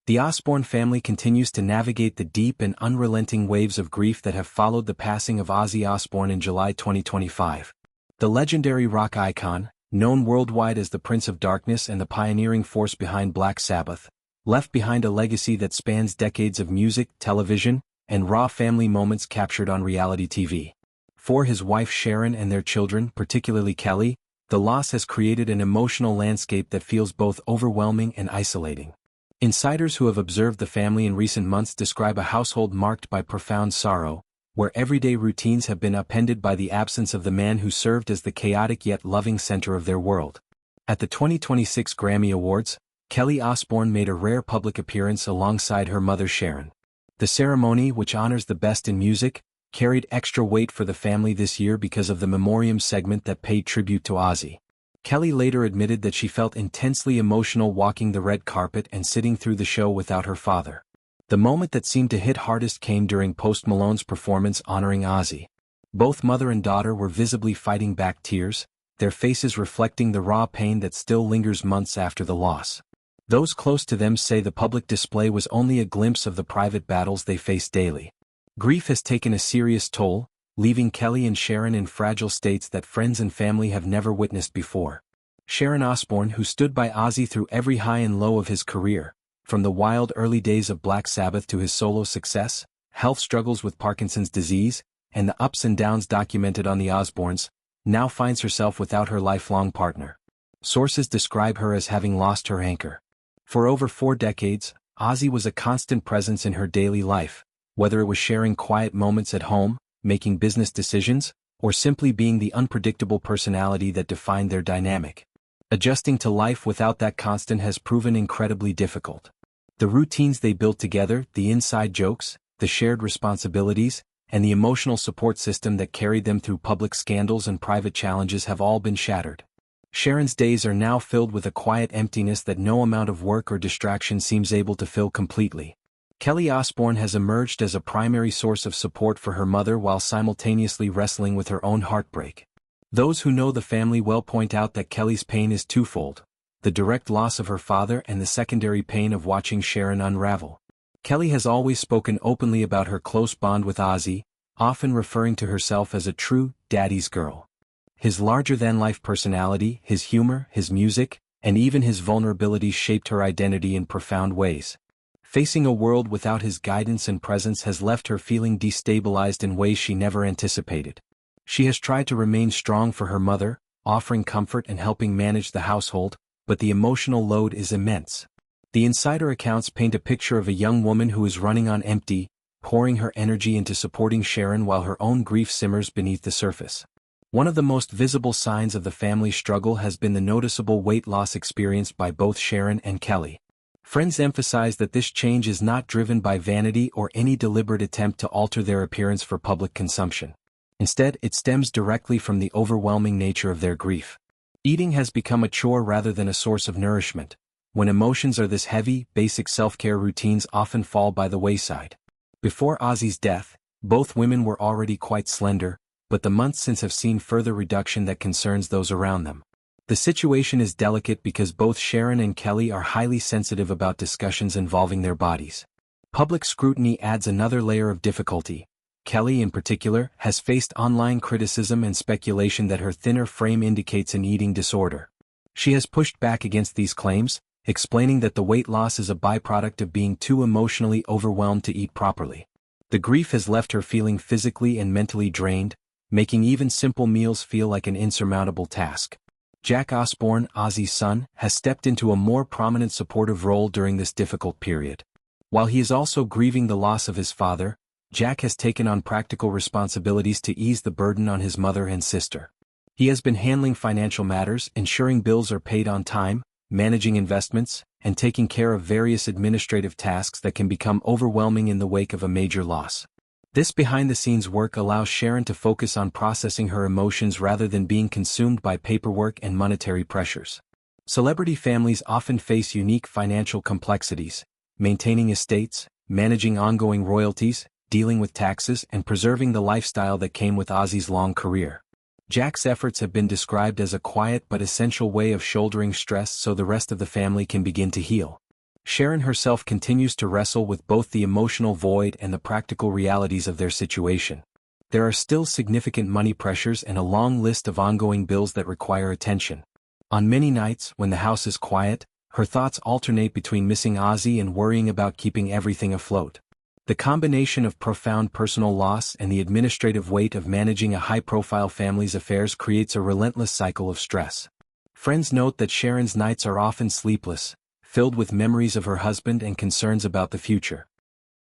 The Osbourne family continues to navigate the deep and unrelenting waves of grief that have followed the passing of Ozzy Osbourne in July 2025. The legendary rock icon, known worldwide as the Prince of Darkness and the pioneering force behind Black Sabbath, left behind a legacy that spans decades of music, television, and raw family moments captured on reality TV. For his wife Sharon and their children, particularly Kelly, the loss has created an emotional landscape that feels both overwhelming and isolating. Insiders who have observed the family in recent months describe a household marked by profound sorrow, where everyday routines have been upended by the absence of the man who served as the chaotic yet loving center of their world. At the 2026 Grammy Awards, Kelly Osbourne made a rare public appearance alongside her mother Sharon. The ceremony, which honors the best in music, carried extra weight for the family this year because of the memoriam segment that paid tribute to Ozzy. Kelly later admitted that she felt intensely emotional walking the red carpet and sitting through the show without her father. The moment that seemed to hit hardest came during Post Malone's performance honoring Ozzy. Both mother and daughter were visibly fighting back tears, their faces reflecting the raw pain that still lingers months after the loss. Those close to them say the public display was only a glimpse of the private battles they face daily. Grief has taken a serious toll, leaving Kelly and Sharon in fragile states that friends and family have never witnessed before. Sharon Osbourne, who stood by Ozzy through every high and low of his career, from the wild early days of Black Sabbath to his solo success, health struggles with Parkinson's disease, and the ups and downs documented on the Osbournes, now finds herself without her lifelong partner. Sources describe her as having lost her anchor. For over 4 decades, Ozzy was a constant presence in her daily life, whether it was sharing quiet moments at home, making business decisions, or simply being the unpredictable personality that defined their dynamic. Adjusting to life without that constant has proven incredibly difficult. The routines they built together, the inside jokes, the shared responsibilities, and the emotional support system that carried them through public scandals and private challenges have all been shattered. Sharon's days are now filled with a quiet emptiness that no amount of work or distraction seems able to fill completely. Kelly Osbourne has emerged as a primary source of support for her mother while simultaneously wrestling with her own heartbreak. Those who know the family well point out that Kelly's pain is twofold: the direct loss of her father and the secondary pain of watching Sharon unravel. Kelly has always spoken openly about her close bond with Ozzy, often referring to herself as a true daddy's girl. His larger-than-life personality, his humor, his music, and even his vulnerabilities shaped her identity in profound ways. Facing a world without his guidance and presence has left her feeling destabilized in ways she never anticipated. She has tried to remain strong for her mother, offering comfort and helping manage the household, but the emotional load is immense. The insider accounts paint a picture of a young woman who is running on empty, pouring her energy into supporting Sharon while her own grief simmers beneath the surface. One of the most visible signs of the family's struggle has been the noticeable weight loss experienced by both Sharon and Kelly. Friends emphasize that this change is not driven by vanity or any deliberate attempt to alter their appearance for public consumption. Instead, it stems directly from the overwhelming nature of their grief. Eating has become a chore rather than a source of nourishment. When emotions are this heavy, basic self-care routines often fall by the wayside. Before Ozzy's death, both women were already quite slender, but the months since have seen further reduction that concerns those around them. The situation is delicate because both Sharon and Kelly are highly sensitive about discussions involving their bodies. Public scrutiny adds another layer of difficulty. Kelly, in particular, has faced online criticism and speculation that her thinner frame indicates an eating disorder. She has pushed back against these claims, explaining that the weight loss is a byproduct of being too emotionally overwhelmed to eat properly. The grief has left her feeling physically and mentally drained, making even simple meals feel like an insurmountable task. Jack Osbourne, Ozzy's son, has stepped into a more prominent supportive role during this difficult period. While he is also grieving the loss of his father, Jack has taken on practical responsibilities to ease the burden on his mother and sister. He has been handling financial matters, ensuring bills are paid on time, managing investments, and taking care of various administrative tasks that can become overwhelming in the wake of a major loss. This behind-the-scenes work allows Sharon to focus on processing her emotions rather than being consumed by paperwork and monetary pressures. Celebrity families often face unique financial complexities, maintaining estates, managing ongoing royalties, dealing with taxes, and preserving the lifestyle that came with Ozzy's long career. Jack's efforts have been described as a quiet but essential way of shouldering stress so the rest of the family can begin to heal. Sharon herself continues to wrestle with both the emotional void and the practical realities of their situation. There are still significant money pressures and a long list of ongoing bills that require attention. On many nights, when the house is quiet, her thoughts alternate between missing Ozzy and worrying about keeping everything afloat. The combination of profound personal loss and the administrative weight of managing a high-profile family's affairs creates a relentless cycle of stress. Friends note that Sharon's nights are often sleepless, filled with memories of her husband and concerns about the future.